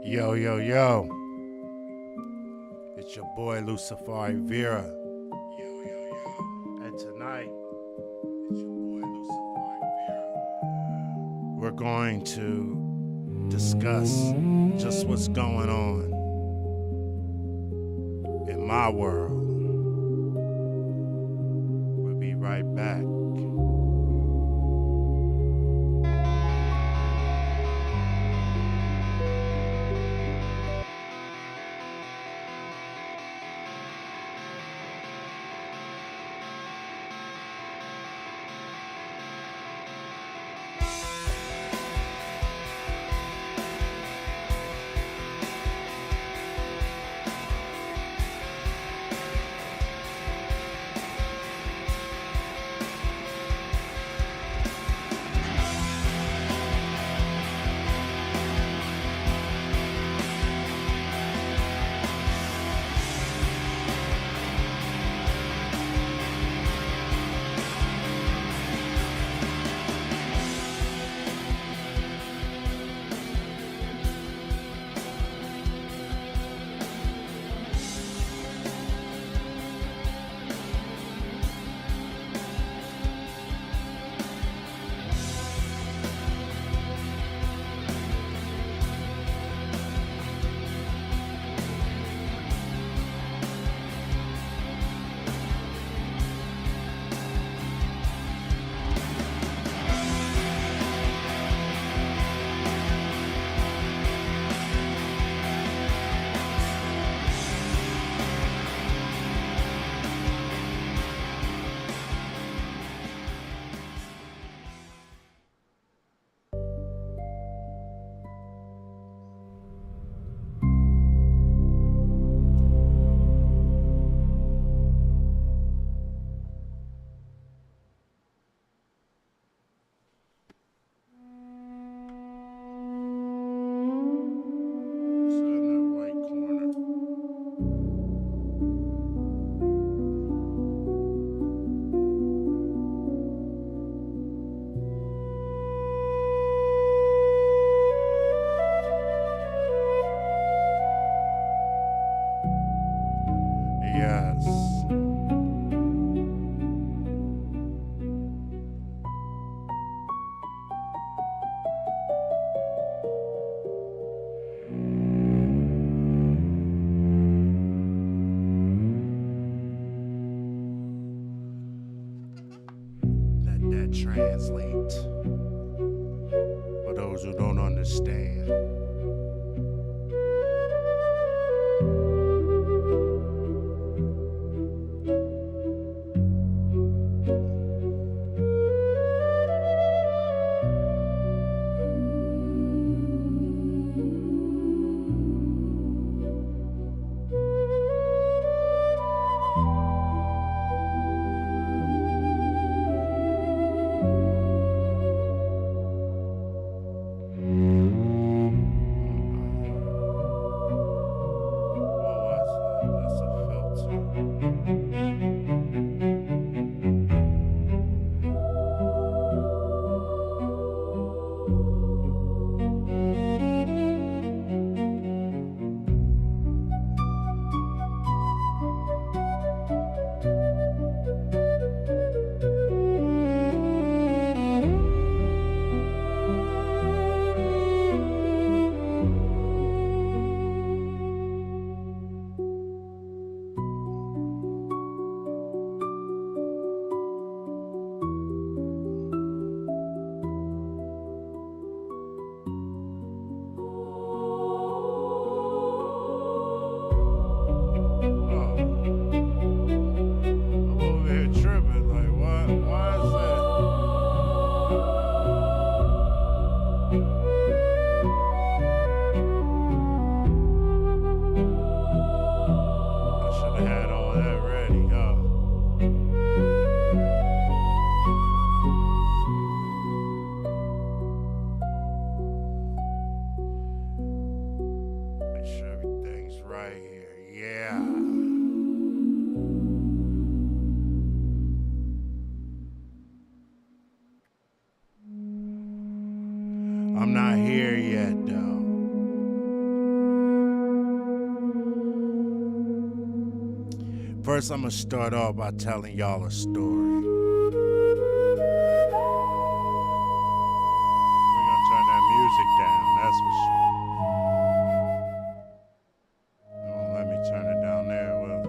Yo, yo, yo. It's your boy Lucifaree Vera. Yo, yo, yo. And tonight, it's your boy Lucifaree Vera. We're going to discuss just what's going on in my world. We'll be right back. Yes. Let that translate for those who don't understand. here yet, though. First, I'm going to start off by telling y'all a story. We're going to turn that music down, that's for sure. It won't let me turn it down there, will it?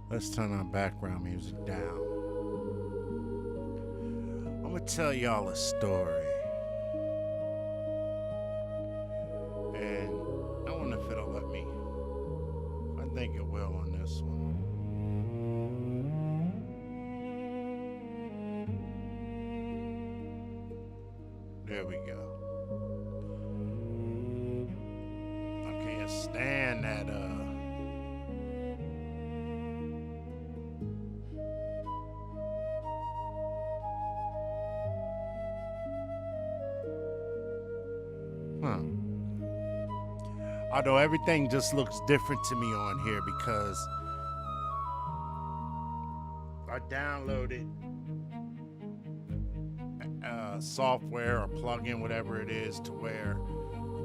Let's turn our background music down. I'm gonna tell y'all a story. And I don't know if it'll let me. I think it will on this one. There we go. I can't stand that Although everything just looks different to me on here because I downloaded software or plugin, whatever it is, to where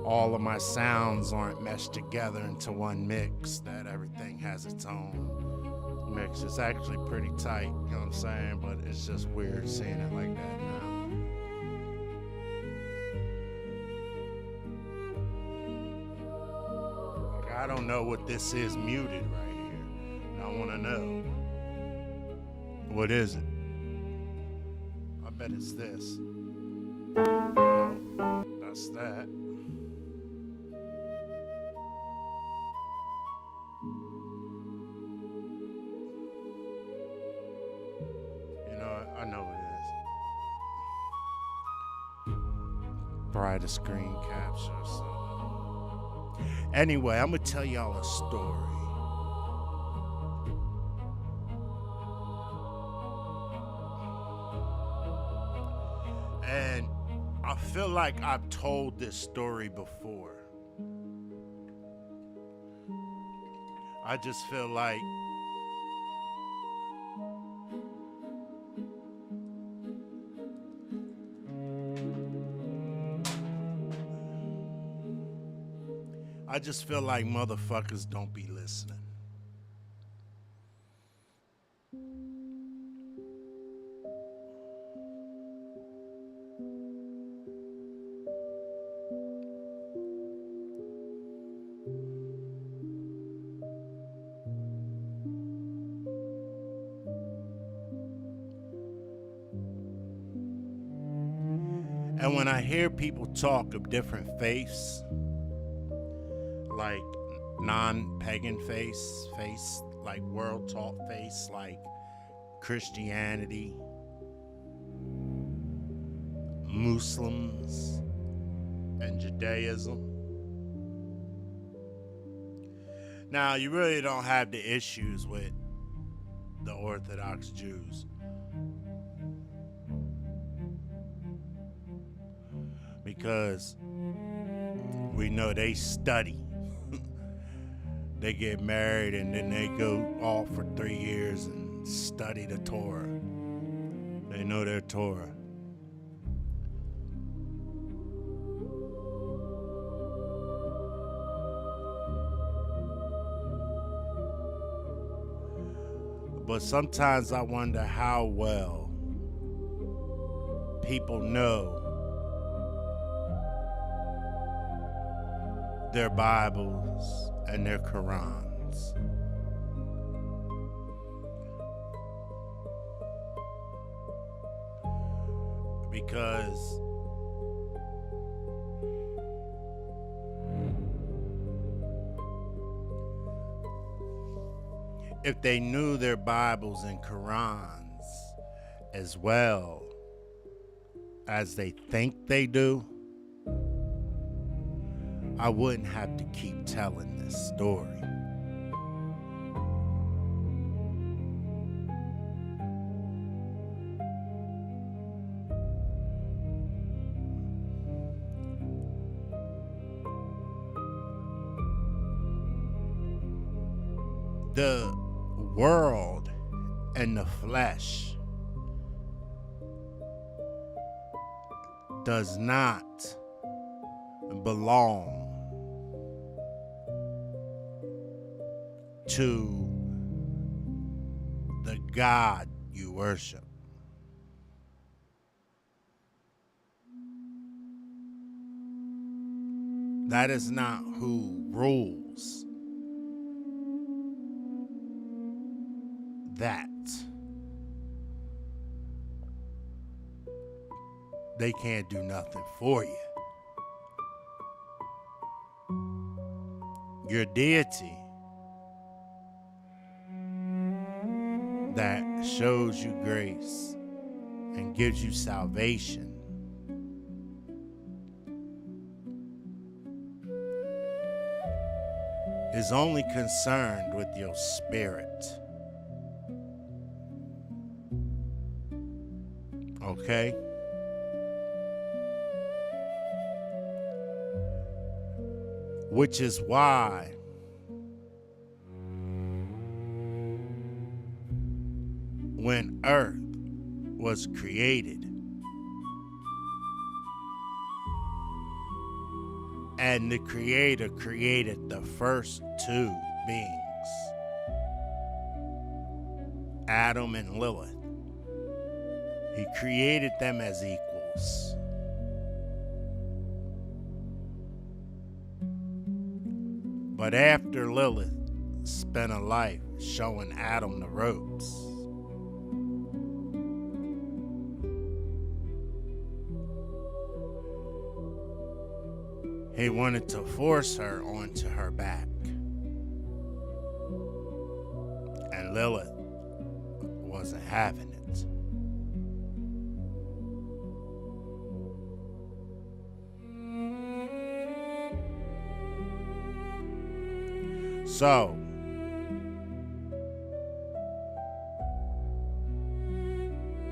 all of my sounds aren't meshed together into one mix, that everything has its own mix. It's actually pretty tight, you know what I'm saying? But it's just weird seeing it like that now. I don't know what this is muted right here. I want to know. What is it? I bet it's this. No, that's that. You know, I know what it is. Brighter screen capture or something. Anyway, I'm going to tell y'all a story. And I feel like I've told this story before. I just feel like motherfuckers don't be listening. And when I hear people talk of different faiths, like non-pagan faith, like world taught faiths, like Christianity, Muslims, and Judaism. Now, you really don't have the issues with the Orthodox Jews, because we know they study. They get married and then they go off for 3 years and study the Torah. They know their Torah. But sometimes I wonder how well people know their Bibles and their Qurans. Because if they knew their Bibles and Qurans as well as they think they do, I wouldn't have to keep telling this story. The world and the flesh does not belong to the God you worship. That is not who rules that. They can't do nothing for you. Your deity that shows you grace and gives you salvation is only concerned with your spirit. Okay? Which is why when earth was created and the Creator created the first two beings, Adam and Lilith, He created them as equals. But after Lilith spent a life showing Adam the ropes, he wanted to force her onto her back. And Lilith wasn't having it. So,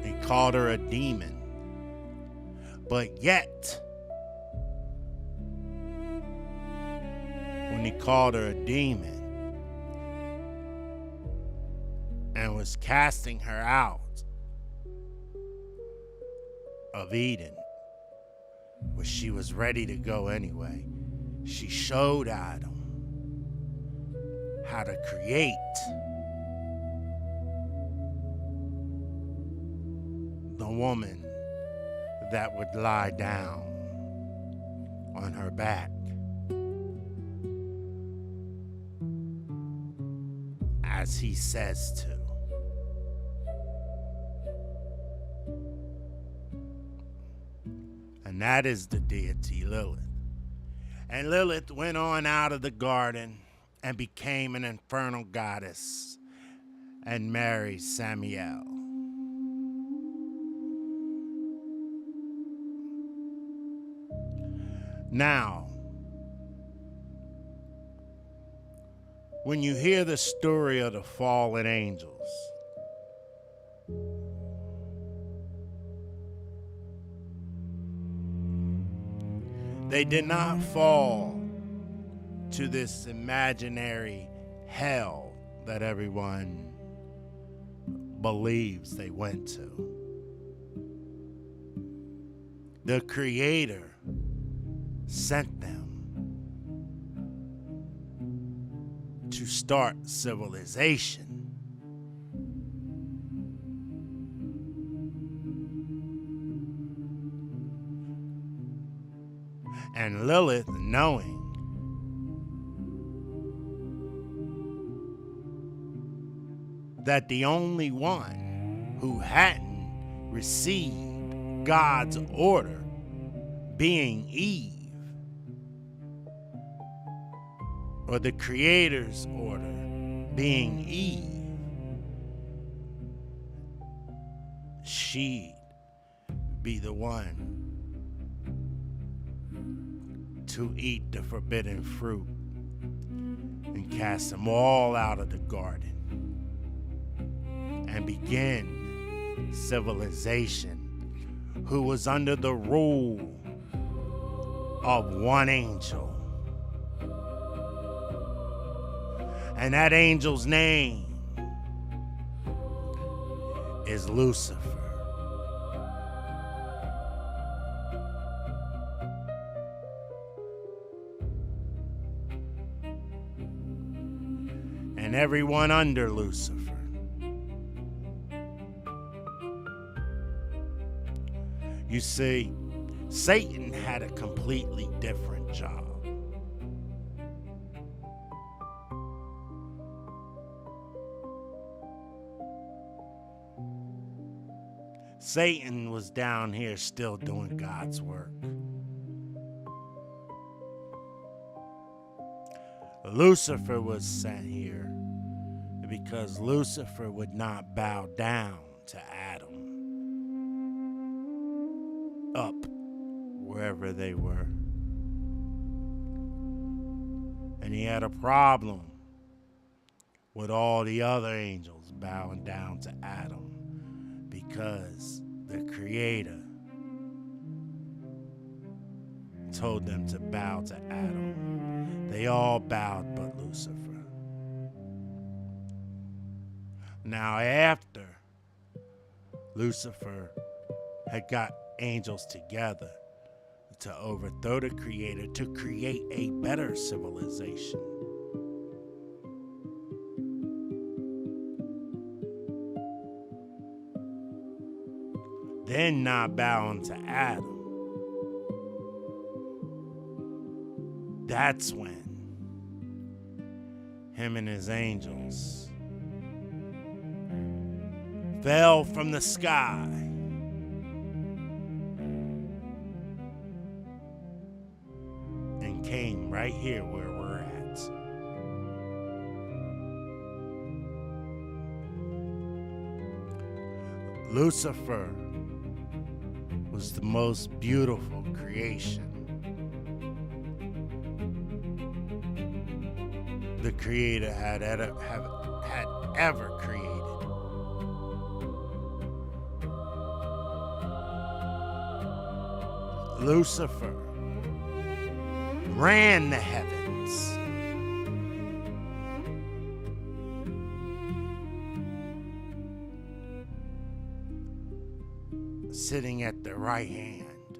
he called her a demon. But yet, when he called her a demon and was casting her out of Eden, where she was ready to go anyway, she showed Adam how to create the woman that would lie down on her back as he says to. And that is the deity Lilith. And Lilith went on out of the garden and became an infernal goddess and married Samael. Now, when you hear the story of the fallen angels, they did not fall to this imaginary hell that everyone believes they went to. The Creator sent them to start civilization. And Lilith, knowing that the only one who hadn't received God's order, being Eve, or the Creator's order, being Eve, she'd be the one to eat the forbidden fruit and cast them all out of the garden and begin civilization, who was under the rule of one angel. And that angel's name is Lucifer. And everyone under Lucifer. You see, Satan had a completely different job. Satan was down here still doing God's work. Lucifer was sent here because Lucifer would not bow down to Adam up wherever they were. And he had a problem with all the other angels bowing down to Adam because the Creator told them to bow to Adam. They all bowed but Lucifer. Now after Lucifer had got angels together to overthrow the Creator, to create a better civilization, then not bowing to Adam, that's when him and his angels fell from the sky and came right here where we're at. Lucifer was the most beautiful creation the Creator had ever created. Lucifer ran the heavens. Sitting at the right hand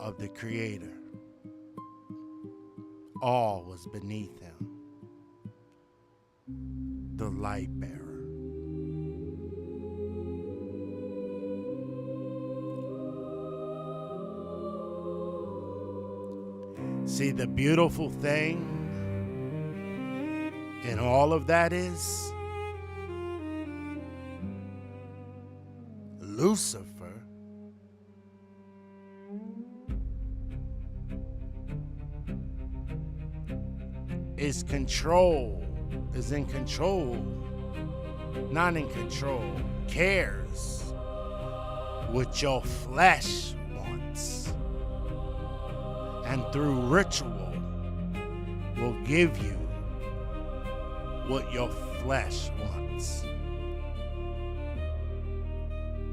of the Creator. All was beneath him. The light bearer. See, the beautiful thing in all of that is Lucifer is in control, not in control, cares what your flesh wants. And through ritual will give you what your flesh wants.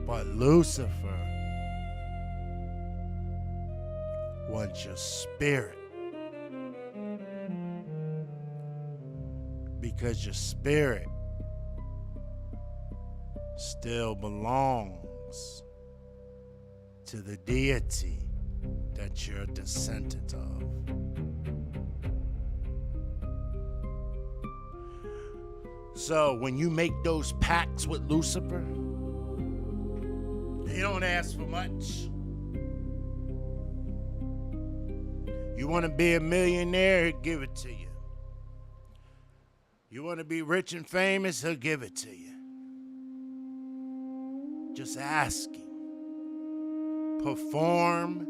But Lucifer wants your spirit. Because your spirit still belongs to the deity that you're a descendant of. So when you make those pacts with Lucifer, they don't ask for much. You want to be a millionaire, he'll give it to you. You want to be rich and famous, he'll give it to you. Just ask him. Perform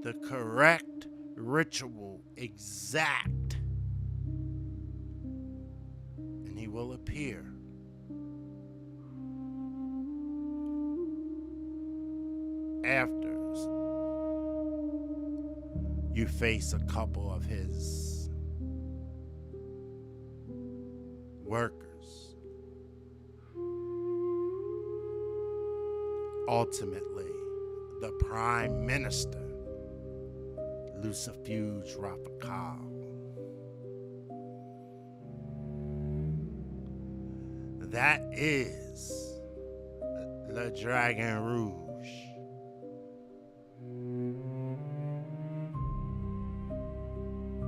the correct ritual, exact, and he will appear. After you face a couple of his workers, ultimately the Prime Minister, Lucifaree Vera, That is Le Dragon Rouge.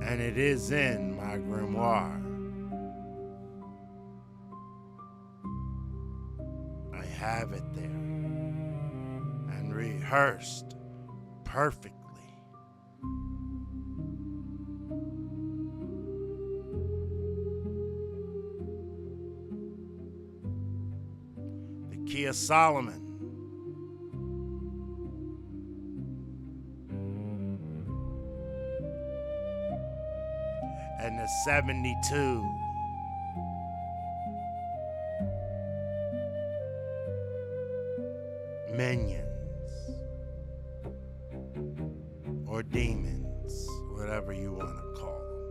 And it is in my grimoire. I have it there and rehearsed perfectly. The Key of Solomon. And the 72 minions or demons, whatever you want to call them.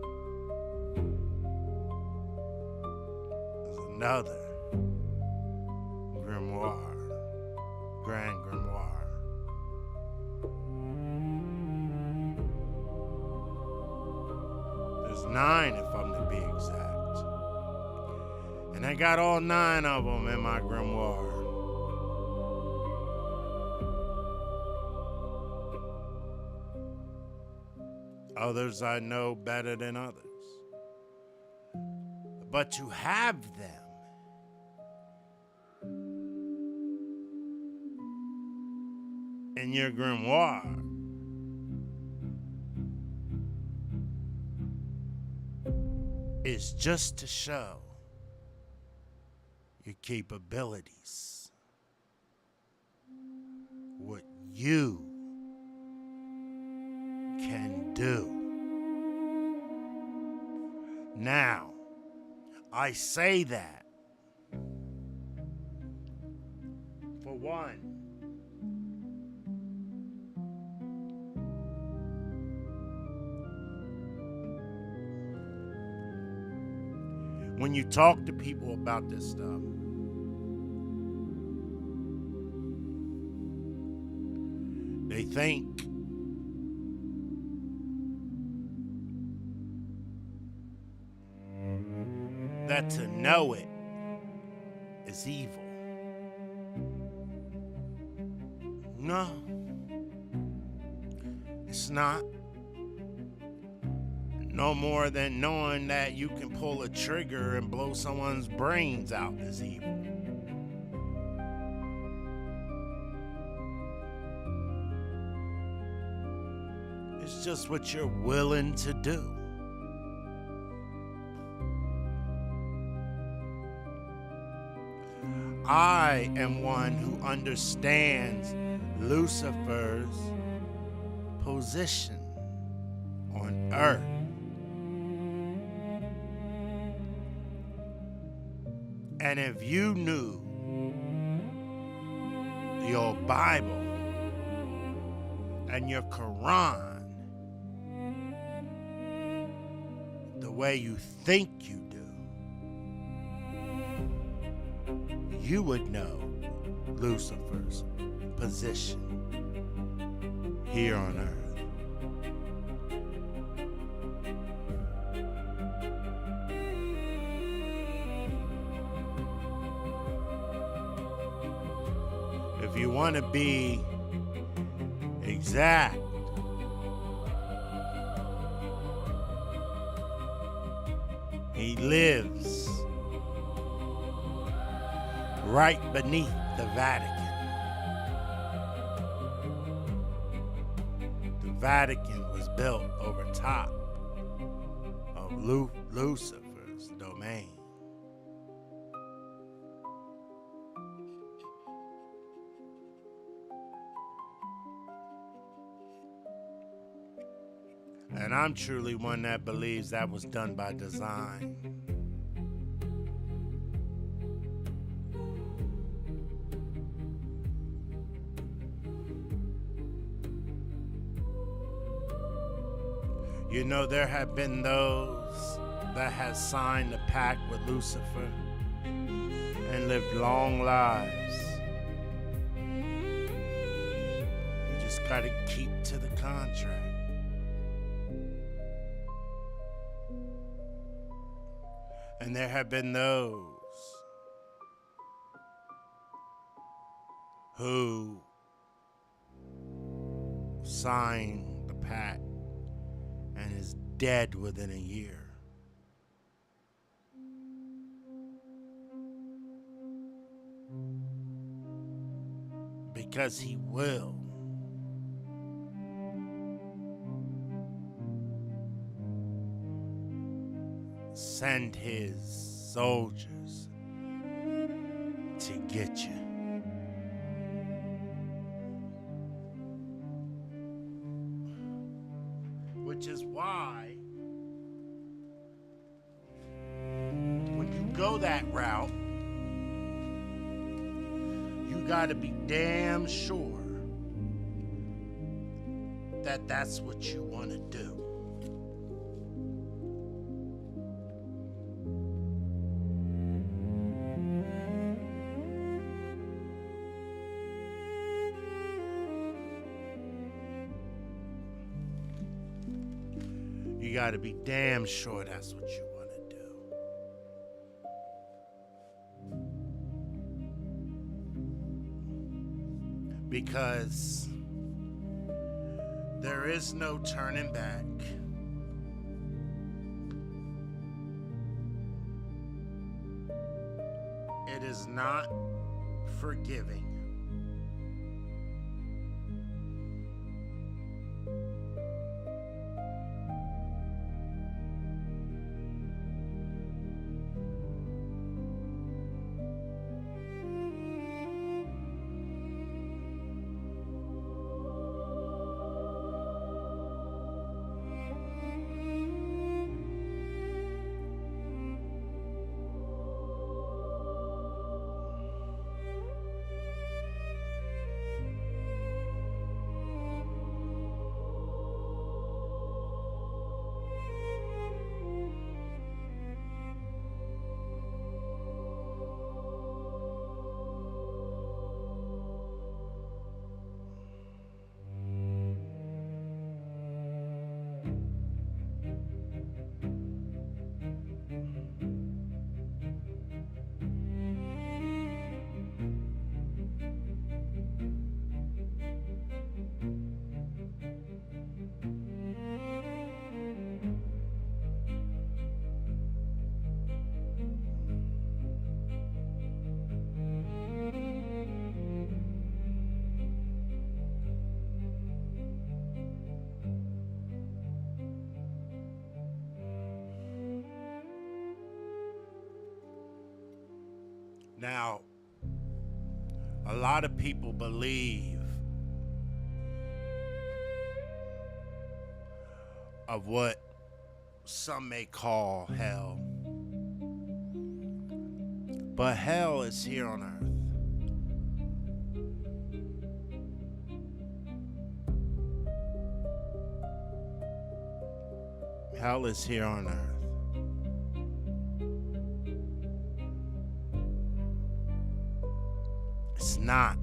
There's another grimoire, grand grimoire. There's 9 if I'm to be exact. And I got all 9 of them in my grimoire. Others I know better than others. But to have them in your grimoire is just to show your capabilities, what you can do. Now, I say that for one, when you talk to people about this stuff, they think that to know it is evil. No, it's not. No more than knowing that you can pull a trigger and blow someone's brains out is evil. It's just what you're willing to do. I am one who understands Lucifer's position on earth. And if you knew your Bible and your Quran the way you think you do, you would know Lucifer's position here on earth. If you want to be exact, he lives right beneath the Vatican. The Vatican was built over top of Lucifer's domain. And I'm truly one that believes that was done by design. You know, there have been those that have signed the pact with Lucifer and lived long lives. You just gotta keep to the contract. And there have been those who signed the pact and is dead within a year. Because he will. Send his soldiers to get you. Which is why when you go that route, you gotta be damn sure that that's what you want to do. You got to be damn sure that's what you want to do. Because there is no turning back. It is not forgiving. Now, a lot of people believe of what some may call hell. But hell is here on earth. Hell is here on earth. It's not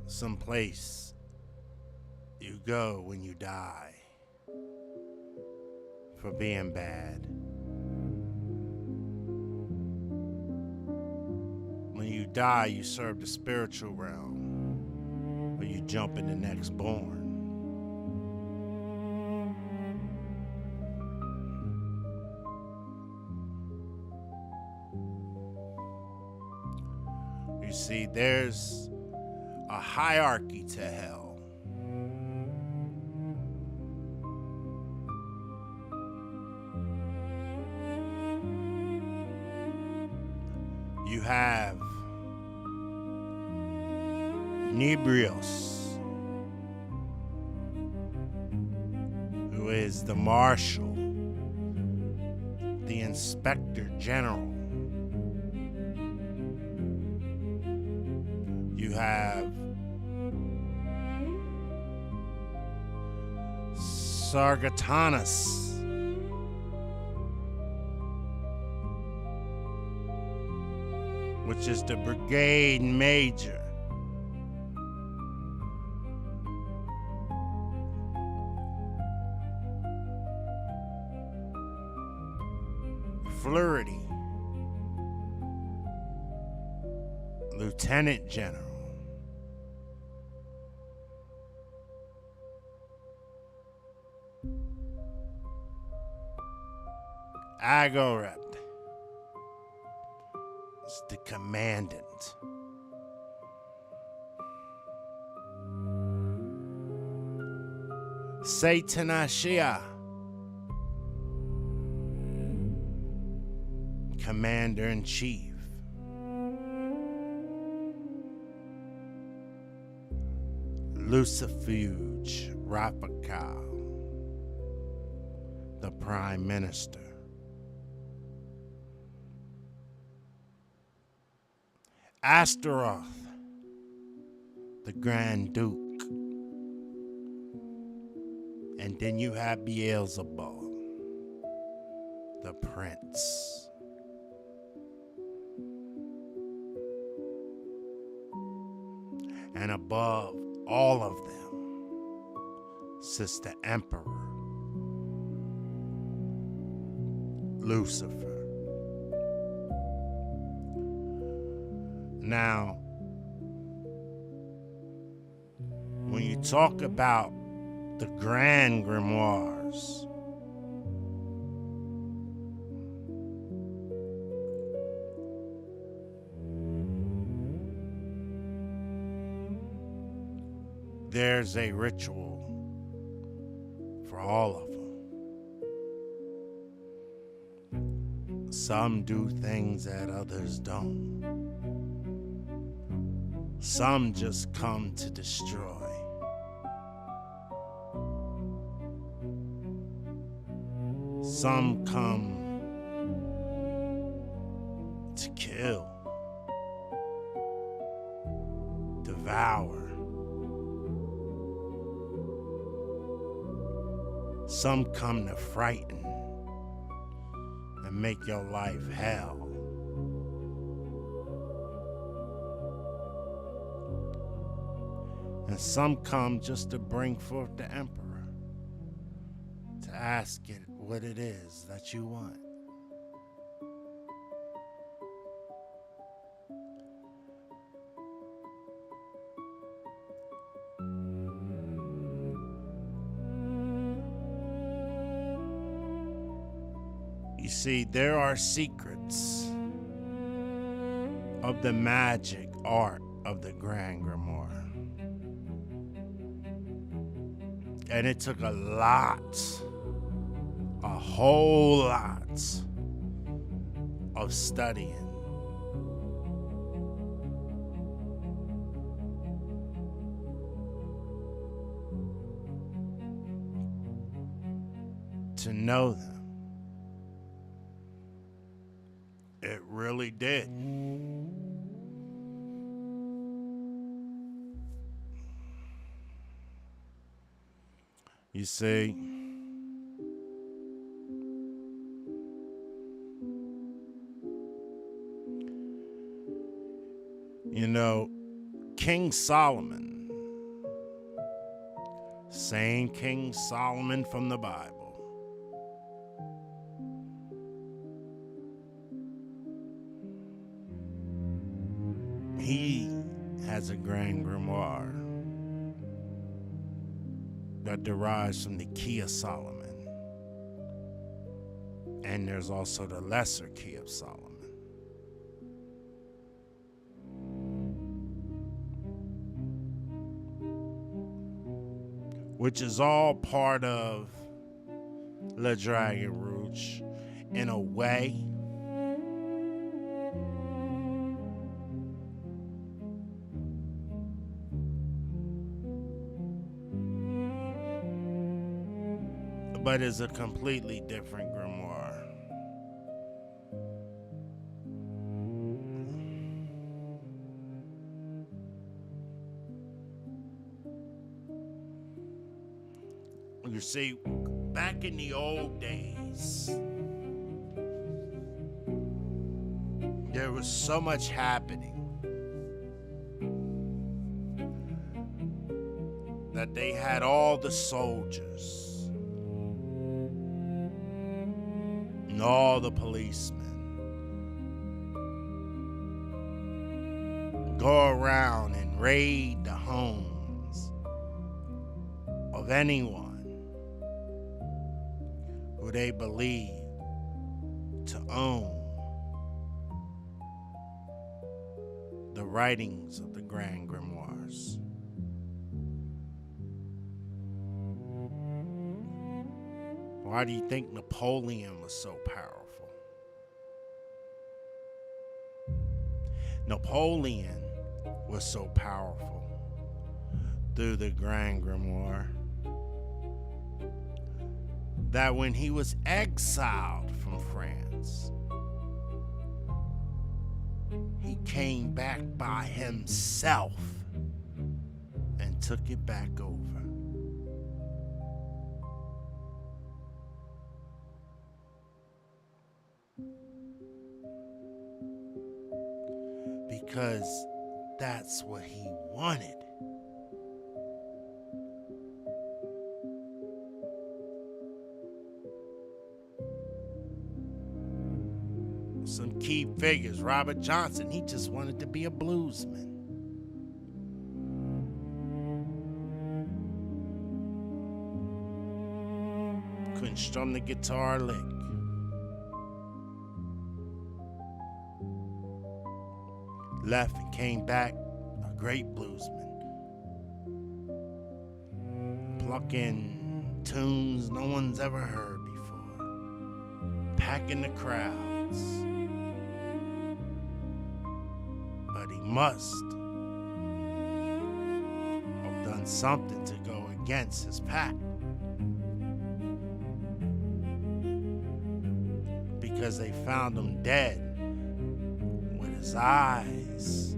some place you go when you die for being bad. When you die, you serve the spiritual realm, or you jump in the next born. You see, there's a hierarchy to hell. You have Nebrios, who is the marshal, the inspector general. You have Sargatanus, which is the brigade major. Lucifaree Lieutenant General, Agorep is the commandant. Satanashia, Commander-in-Chief. Lucifaree Vera, the Prime Minister. Astaroth, the Grand Duke. And then you have Beelzebub, the Prince. And above all of them sits the Emperor, Lucifer. Now, when you talk about the Grand Grimoires, there's a ritual for all of them. Some do things that others don't. Some just come to destroy. Some come to kill, devour. Some come to frighten and make your life hell. And some come just to bring forth the Emperor, to ask it what it is that you want. You see, there are secrets of the magic art of the Grand Grimoire. And it took a whole lot of studying to know them. It really did. You see, King Solomon, same King Solomon from the Bible, he has a Grand Grimoire that derives from the Key of Solomon. And there's also the Lesser Key of Solomon. Which is all part of Le Dragon Rouge in a way. But is a completely different grimoire. You see, back in the old days, there was so much happening that they had all the soldiers and all the policemen go around and raid the homes of anyone who they believe to own the writings of the Grand Grimoires. Why do you think Napoleon was so powerful? Napoleon was so powerful through the Grand Grimoire that when he was exiled from France, he came back by himself and took it back over. Because that's what he wanted. Some key figures, Robert Johnson, he just wanted to be a bluesman. Couldn't strum the guitar lick. Left and came back a great bluesman, plucking tunes no one's ever heard before, packing the crowds. But he must have done something to go against his pack, because they found him dead with his eyes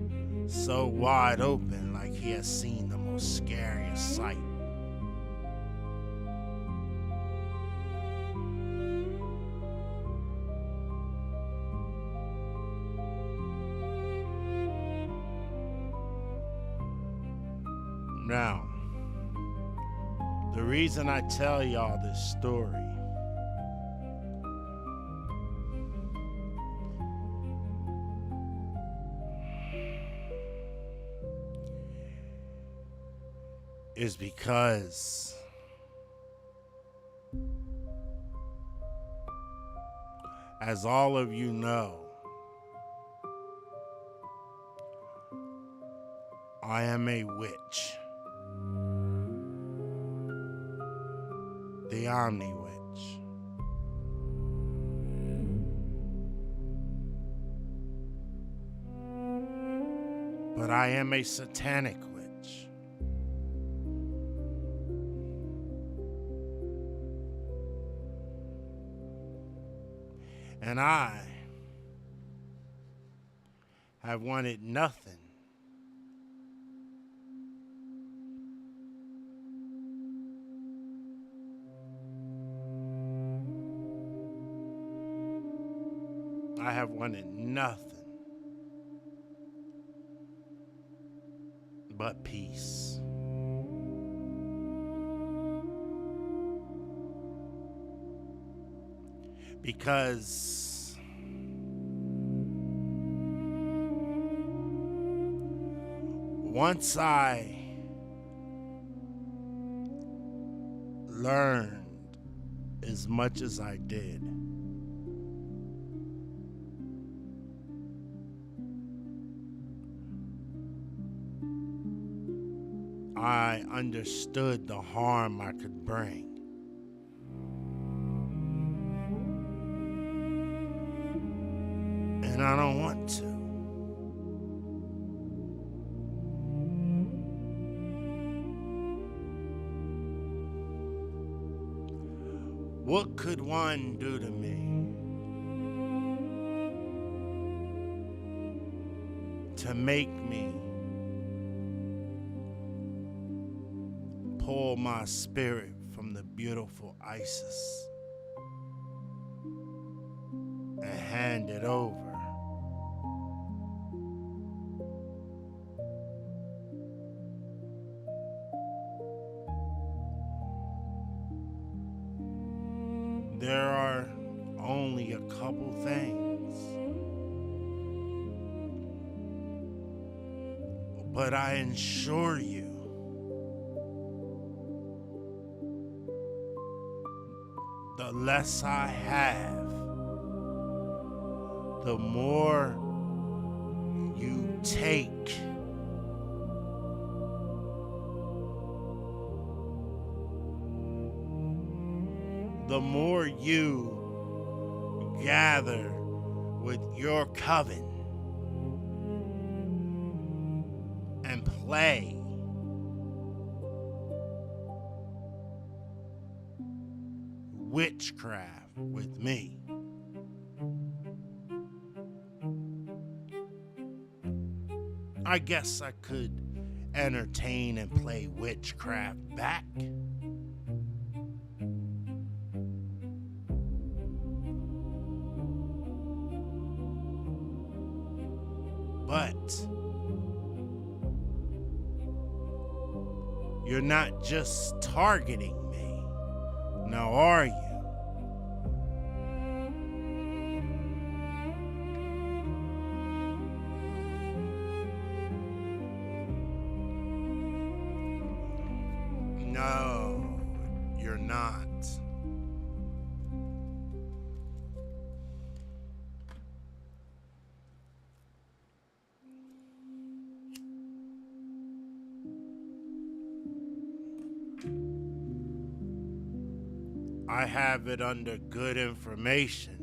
so wide open, like he has seen the most scariest sight. Now, the reason I tell y'all this story is because as all of you know, I am a witch. The Omni Witch. But I am a satanic witch. And I have wanted nothing I have wanted nothing but peace. Because once I learned as much as I did, I understood the harm I could bring. And I don't want to. What could one do to me to make me pull my spirit from the beautiful Isis and hand it over? There are only a couple things But I assure you, the less I have, the more you take. The more you gather with your coven and play witchcraft with me, I guess I could entertain and play witchcraft back. But you're not just targeting me, now are you? No, you're not. I have it under good information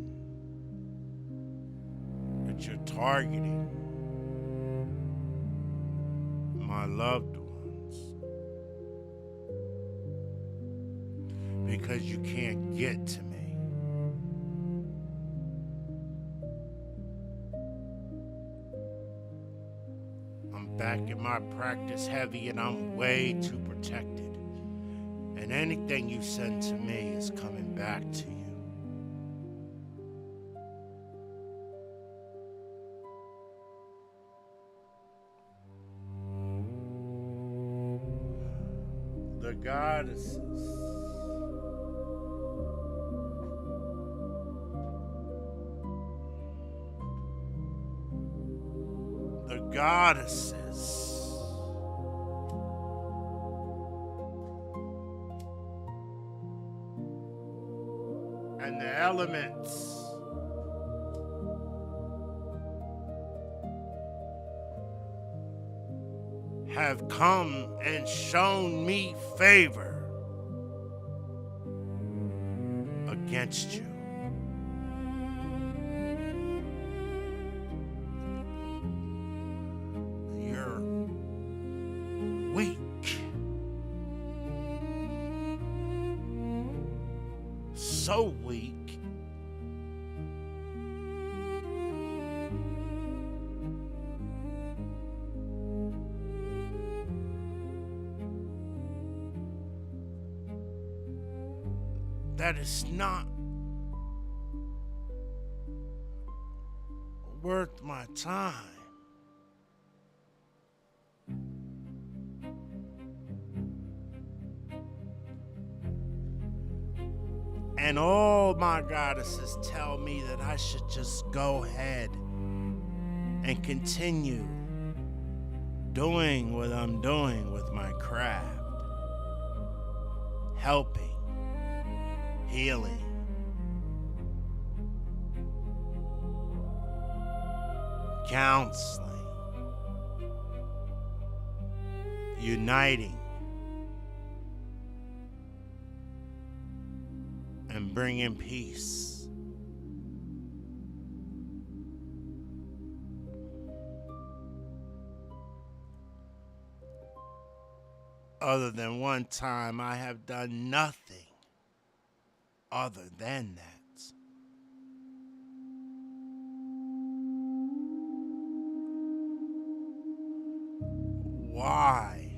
that you're targeting my loved ones because you can't get to me. I'm back in my practice heavy and I'm way too protected. And anything you send to me is coming back to you. The goddesses and the elements have come and shown me favor against you. You're weak. So weak that it's not worth my time. And all my goddesses tell me that I should just go ahead and continue doing what I'm doing with my craft. Helping, healing, counseling, uniting, and bringing peace. Other than one time, I have done nothing other than that. Why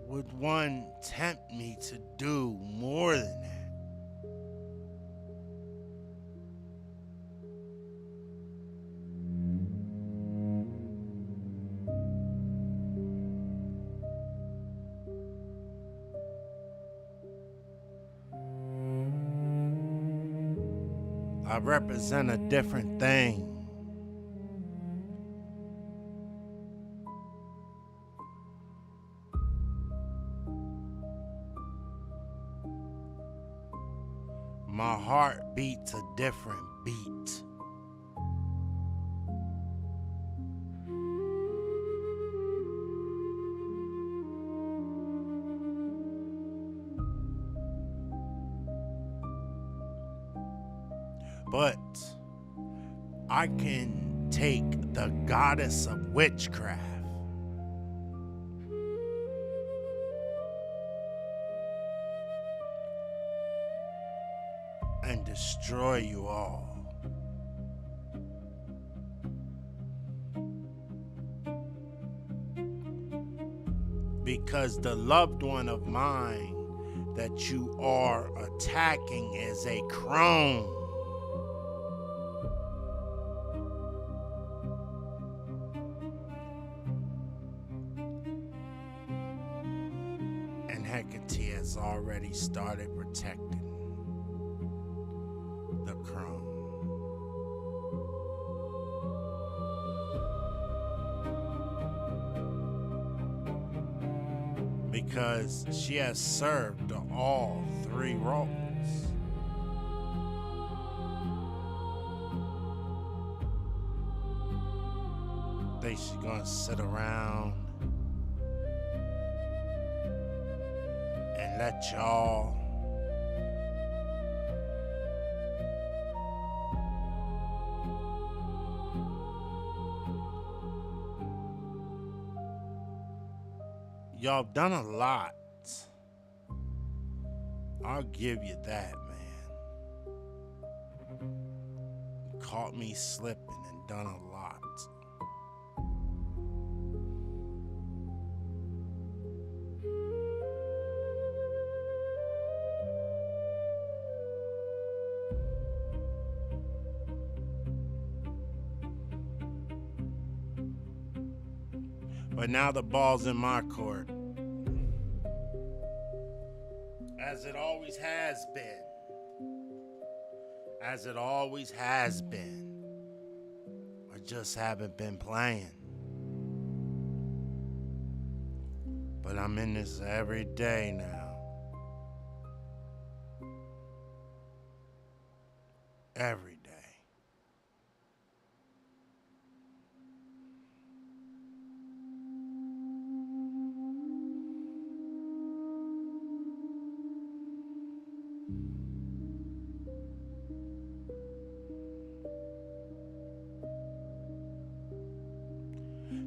would one tempt me to do more than that? I represent a different thing My heart beats a different beat. But I can take the goddess of witchcraft and destroy you all. Because the loved one of mine that you are attacking is a crone. And Hecate has already started protecting the crone. Because she has served all three roles. Think she's gonna sit around and let y'all done a lot. I'll give you that, man. You caught me slipping and done a lot. But now the ball's in my court. As it always has been. As it always has been. I just haven't been playing. But I'm in this every day now. Every day.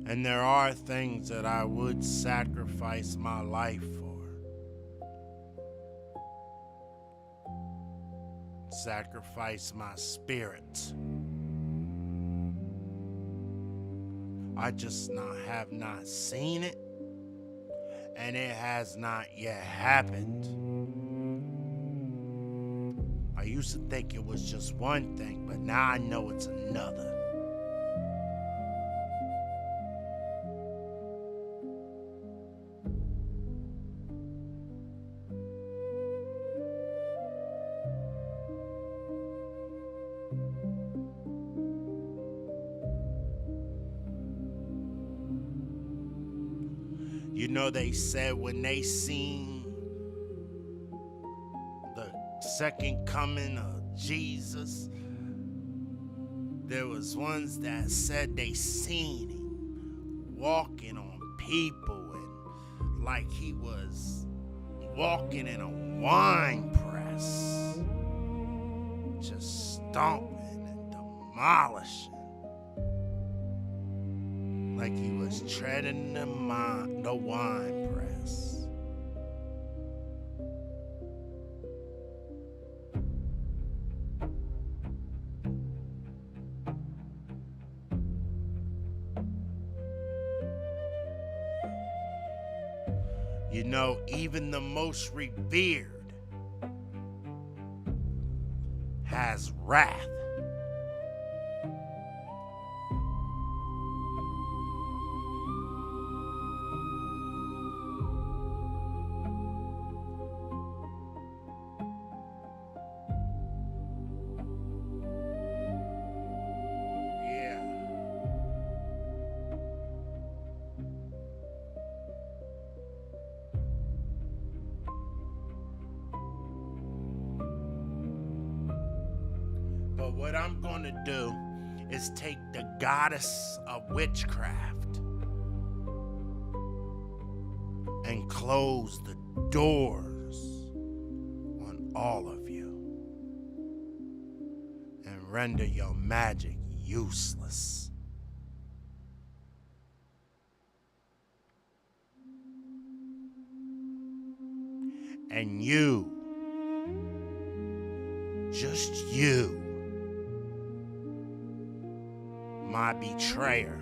And there are things that I would sacrifice my life for. Sacrifice my spirit. I just have not seen it, and it has not yet happened. I used to think it was just one thing, but now I know it's another. You know, they said when they seen the second coming of Jesus, there was ones that said they seen him walking on people and like he was walking in a wine press, just stomping and demolishing. Like he was treading the wine press. You know, even the most revered has wrath. what I'm going to do is take the goddess of witchcraft and close the doors on all of you and render your magic useless. And you, just you, my betrayer,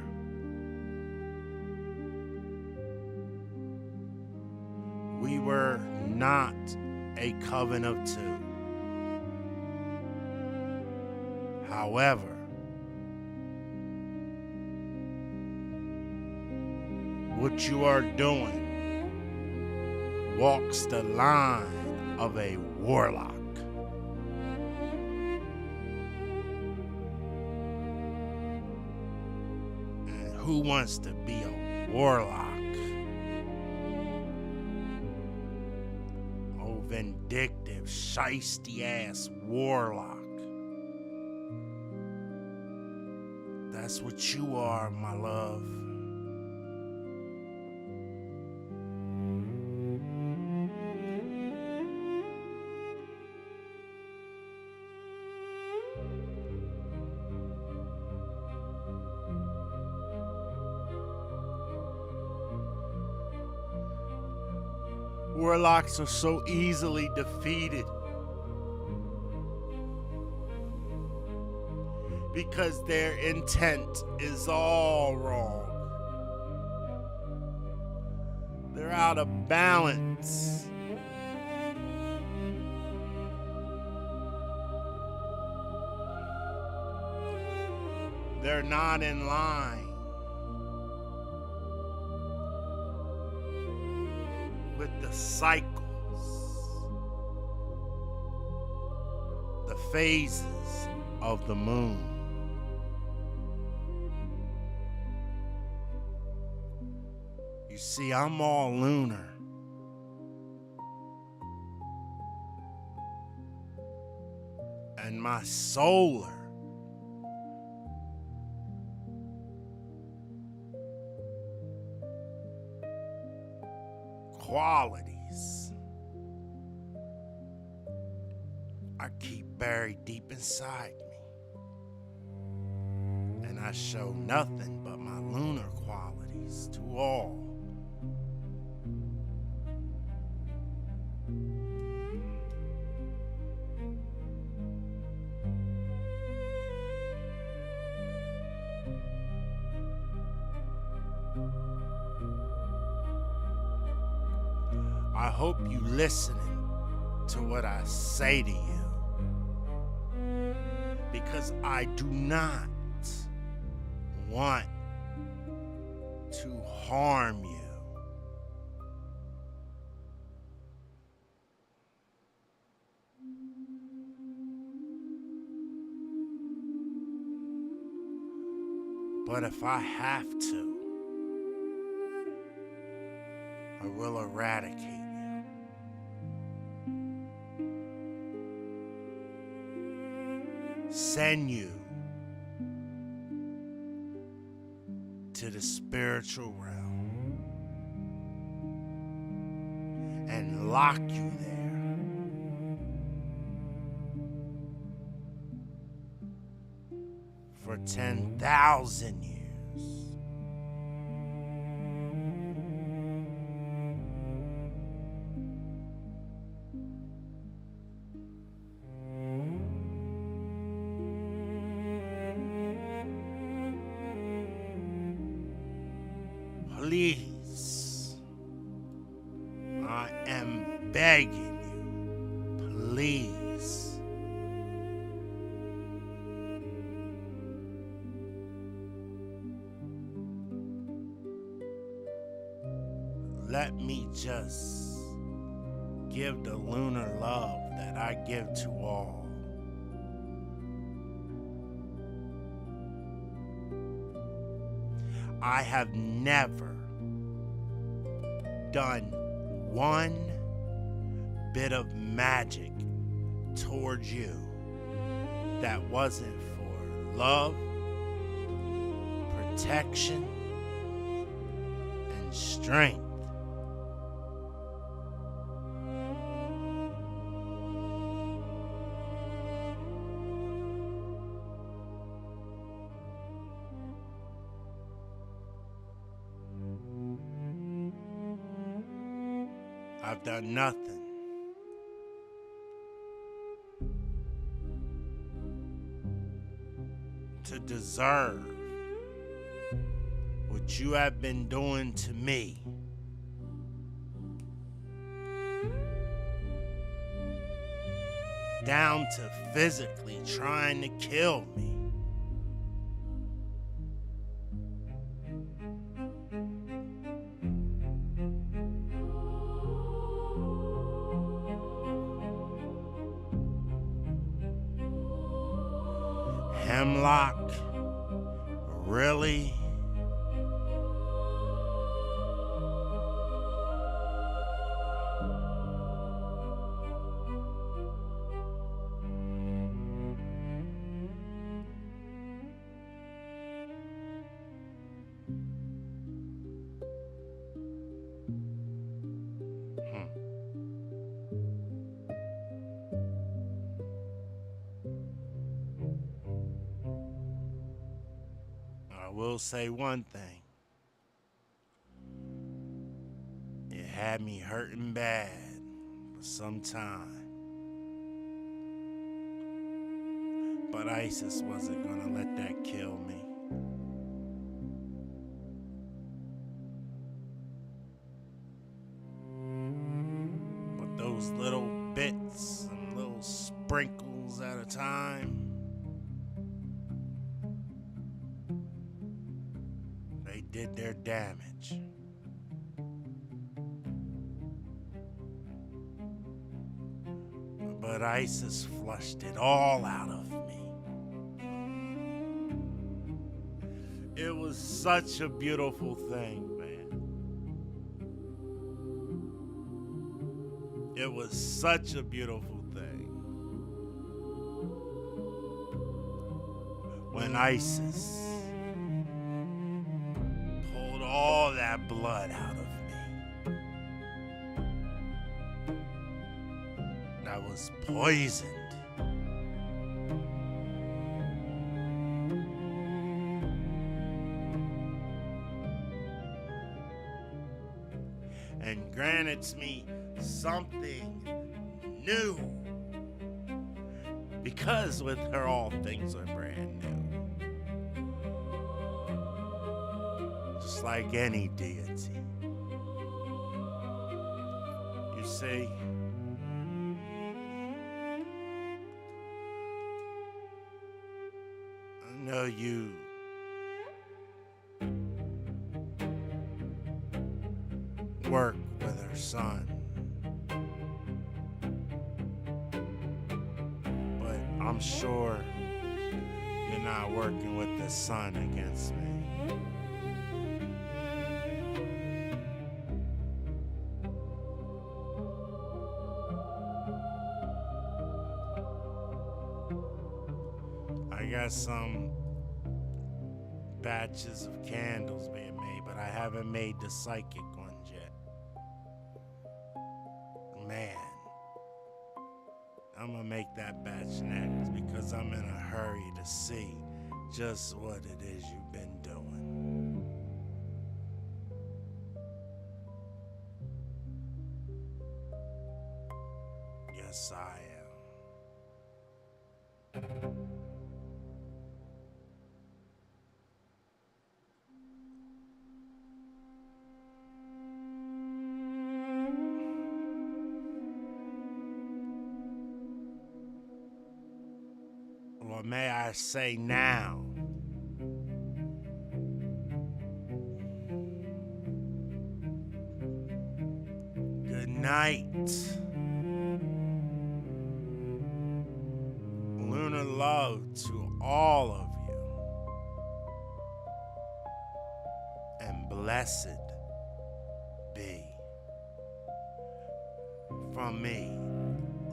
we were not a coven of two. However, what you are doing walks the line of a warlock. And who wants to be a warlock? Oh, vindictive, shiesty-ass warlock. That's what you are, my love. Warlocks are so easily defeated because their intent is all wrong. They're out of balance. They're not in line with the cycles, the phases of the moon. You see, I'm all lunar. And my solar qualities I keep buried deep inside me, and I show nothing but my lunar qualities to all. I hope you listening to what I say to you, because I do not want to harm you. But if I have to, I will eradicate you. Send you to the spiritual realm and lock you there for 10,000 years. Please, I am begging you, please. Let me just give the lunar love that I give to all. I have never done one bit of magic towards you that wasn't for love, protection, and strength. I've done nothing to deserve what you have been doing to me. Down to physically trying to kill me. Hemlock, really? I will say one thing. It had me hurting bad for some time. But ISIS wasn't gonna let that kill me. But those little bits and little sprinkles at a time, they did their damage. But ISIS flushed it all out of me. It was such a beautiful thing, man. It was such a beautiful thing. When ISIS pulled all that blood out of me that was poisoned. And granted me something new. Because with her all things are brand new. Just like any deity. You see, I know you work with her son, but I'm sure you're not working with the sun against me. I got some batches of candles being made, but I haven't made the psychic ones yet. Man, I'm gonna make that batch next because I'm in a hurry to see just what it is you've been doing. Yes, I am. Or may I say now, good night. Lunar love to all of you. And blessed be. From me,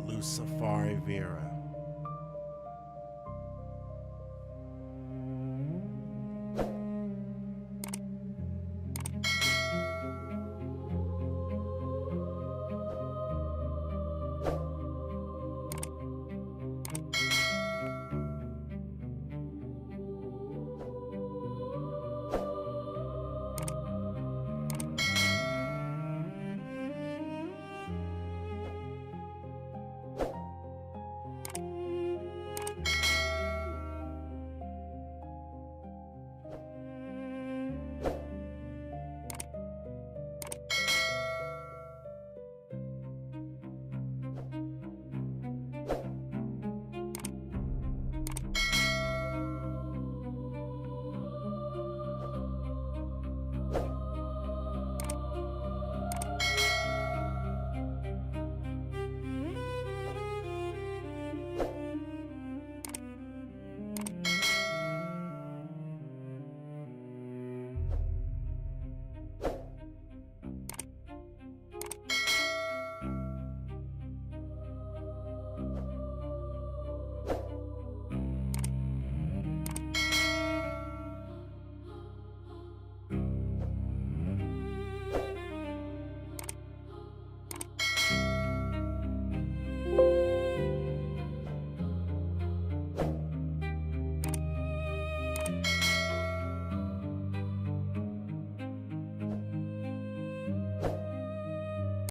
Lucifaree Vera.